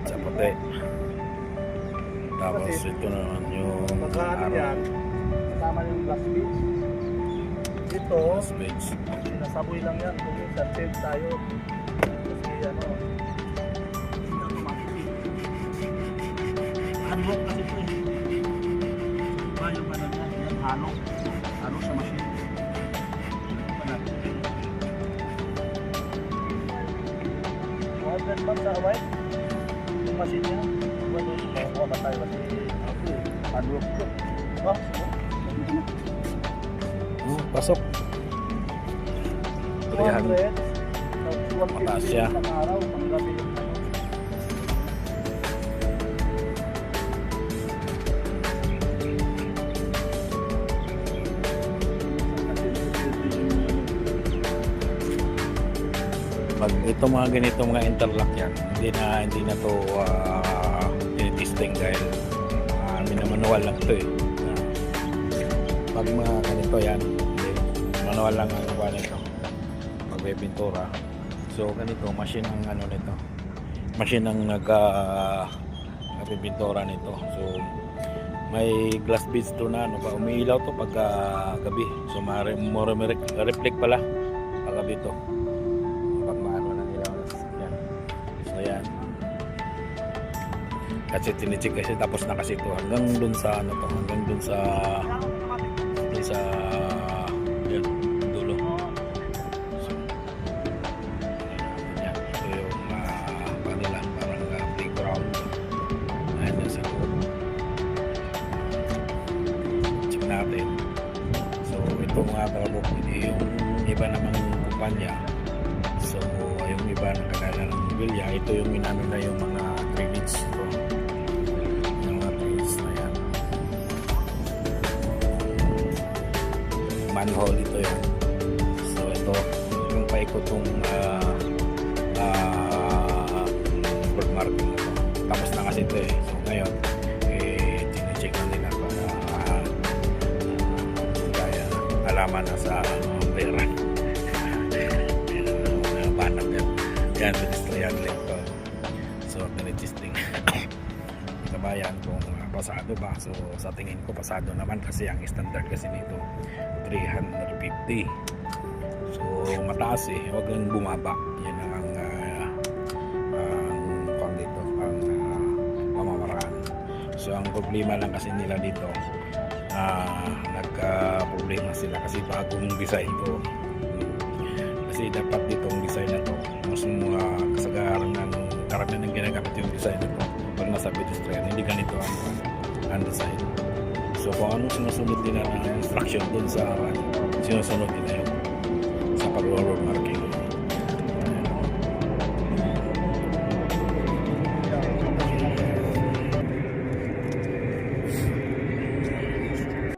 sa puti. Tapos ito naman yung Pagkaan yan, kasama yung glass beads. Ito, switch. sinasaboy lang yan. Kung minsan, save tayo. Kasi ano, unlock kasi ito eh. Diba yung ano niya, yan halo. Halo sa machine. Ito natin. 100 bucks sa white. Yung machine niya. Kuha ba tayo kasi unlock ko. Oh, Pasok. 300. 100. Mataas siya. Isang araw, panggabi yung ano. Pag ito mga ganito mga interlock yan, hindi na to tinitesting dahil minamanual lang to eh. Pag mga ganito yan, manual lang ang gawa nito. Pagpipintura. So ganito, machine ang ano nito. Machine ang nagpipintura nito. So may glass beads to na ano pa, umiilaw to pagka gabi. So reflect pala pag gabi to. Pag maano ng ilaw yan. So yan. Kasi tinichig kasi tapos na kasi ito hanggang dun sa ano to, hanggang dun sa yan, dulo. So, yan. Ito yung kanila parang playground. Ayan yan sa loob. Check natin. So ito mga kalabok, yung iba namang kumpanya. So yung iba na kagaya ng Vilya, ito yung minano na yung mga drainage ito. Yung mga drainage na yan. Manhole ito yan. So ito yung paikot yung bird marking ito. Tapos na kasi ito eh. So ngayon tine-check na nila para kaya alaman na sa pera. Banat yan. Yan, pedestrian link to. So tine-testing. Kabayan kung pasado ba. So sa tingin ko pasado naman kasi ang standard kasi nito 350. So mataas eh, huwag lang bumaba. Yan ang pang dito, ang pamamaraan. So ang problema lang kasi nila dito, nagka-problema sila kasi bagong design to. Kasi dapat ditong design na to, mas mga kasagaran ng karamihan ng ginagamit yung design na to. Pag nasa pedestrian, hindi ganito ang design. So kung anong sinusunod nila ng instruction dun sa sinusunod nila yun sa pag-road marking.